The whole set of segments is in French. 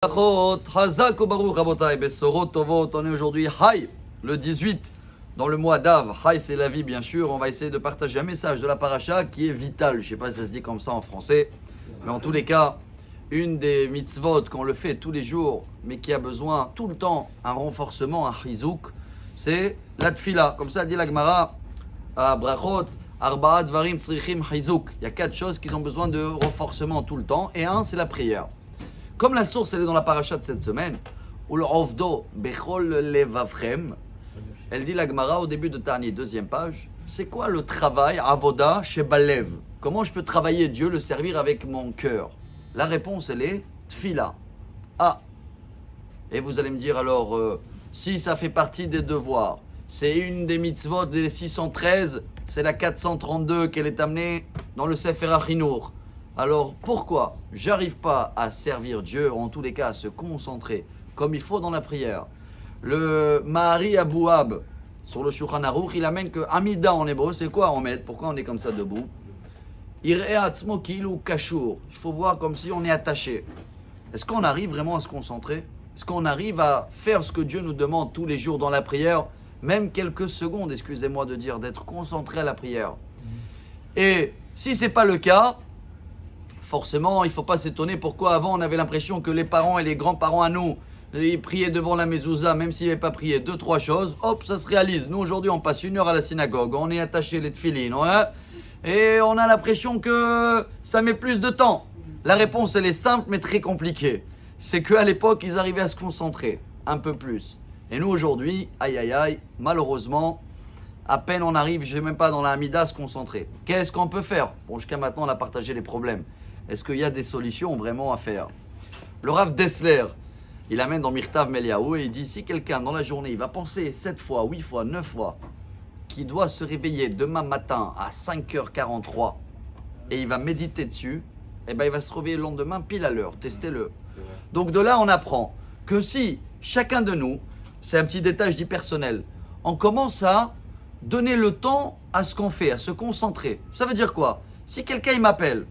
Hazak Baruch Rabotai, Bessorot Tovot, on est aujourd'hui Hay, le 18, dans le mois d'Av. Hay, c'est la vie, bien sûr. On va essayer de partager un message de la paracha qui est vital. Je ne sais pas si ça se dit comme ça en français, mais en tous les cas, une des mitzvot qu'on le fait tous les jours, mais qui a besoin tout le temps un renforcement, un chizouk, c'est la tfila. Comme ça dit la Gemara, à Brachot, Arbaat Varim Tzrichim Chizouk. Il y a 4 choses qui ont besoin de renforcement tout le temps, et un, c'est la prière. Comme la source, elle est dans la paracha de cette semaine, où le Ovdo Bechol Levavchem, elle dit la Gemara au début de Tani, deuxième page, c'est quoi le travail, Avoda, chez Balev? Comment je peux travailler Dieu, le servir avec mon cœur? La réponse, elle est Tfila. Ah. Et vous allez me dire alors, si ça fait partie des devoirs, c'est une des mitzvot des 613, c'est la 432 qu'elle est amenée dans le Sefer HaChinur. Alors pourquoi j'arrive pas à servir Dieu, ou en tous les cas à se concentrer comme il faut dans la prière? Le Mahari Abouab sur le Shulchan Aruch, il amène que Amida en hébreu, c'est quoi en met? Pourquoi on est comme ça debout? Irei atzmo kilu kashur. Il faut voir comme si on est attaché. Est-ce qu'on arrive vraiment à se concentrer? Est-ce qu'on arrive à faire ce que Dieu nous demande tous les jours dans la prière? Même quelques secondes, excusez-moi de dire, d'être concentré à la prière. Et si ce n'est pas le cas, forcément, il ne faut pas s'étonner pourquoi avant on avait l'impression que les parents et les grands-parents à nous, ils priaient devant la mezouza, même s'ils n'avaient pas prié 2-3 choses, hop, ça se réalise. Nous aujourd'hui on passe 1 heure à la synagogue, on est attaché les tefilines, et on a l'impression que ça met plus de temps. La réponse elle est simple mais très compliquée. C'est qu'à l'époque ils arrivaient à se concentrer un peu plus. Et nous aujourd'hui, aïe aïe aïe, malheureusement, à peine on arrive, je ne sais même pas dans la Hamida à se concentrer. Qu'est-ce qu'on peut faire? Bon, jusqu'à maintenant on a partagé les problèmes. Est-ce qu'il y a des solutions vraiment à faire? Le Rav Dessler, il amène dans Mirtav Meliaou et il dit, si quelqu'un dans la journée, il va penser 7 fois, 8 fois, 9 fois, qu'il doit se réveiller demain matin à 5h43 et il va méditer dessus, eh ben il va se réveiller le lendemain pile à l'heure, testez-le. Donc de là, on apprend que si chacun de nous, c'est un petit détail, je dis personnel, on commence à donner le temps à ce qu'on fait, à se concentrer. Ça veut dire quoi? Si quelqu'un il m'appelle,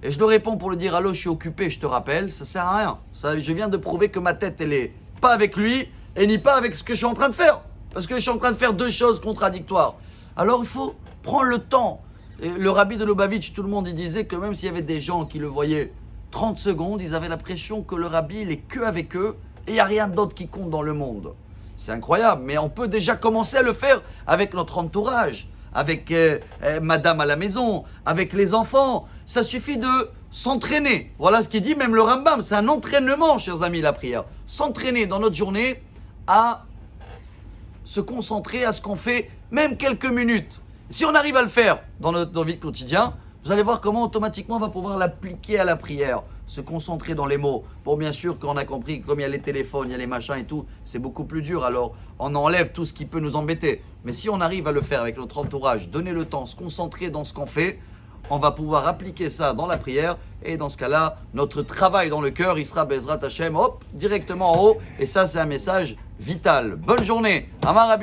et je le réponds pour lui dire « Allô, je suis occupé, je te rappelle », ça sert à rien. Ça, je viens de prouver que ma tête, elle est pas avec lui et ni pas avec ce que je suis en train de faire. Parce que je suis en train de faire 2 choses contradictoires. Alors, il faut prendre le temps. Et le rabbi de Lubavitch, tout le monde, il disait que même s'il y avait des gens qui le voyaient 30 secondes, ils avaient l'impression que le rabbi, il est que avec eux et il n'y a rien d'autre qui compte dans le monde. C'est incroyable, mais on peut déjà commencer à le faire avec notre entourage, avec madame à la maison, avec les enfants. Ça suffit de s'entraîner. Voilà ce qu'il dit même le Rambam. C'est un entraînement, chers amis, la prière. S'entraîner dans notre journée à se concentrer à ce qu'on fait, même quelques minutes. Si on arrive à le faire dans notre vie quotidienne, vous allez voir comment automatiquement on va pouvoir l'appliquer à la prière. Se concentrer dans les mots. Bon, bien sûr, quand on a compris que comme il y a les téléphones, il y a les machins et tout, c'est beaucoup plus dur. Alors, on enlève tout ce qui peut nous embêter. Mais si on arrive à le faire avec notre entourage, donner le temps, se concentrer dans ce qu'on fait, on va pouvoir appliquer ça dans la prière. Et dans ce cas-là, notre travail dans le cœur, il sera Bezrat Hashem, hop, directement en haut. Et ça, c'est un message vital. Bonne journée. Amar Rabbi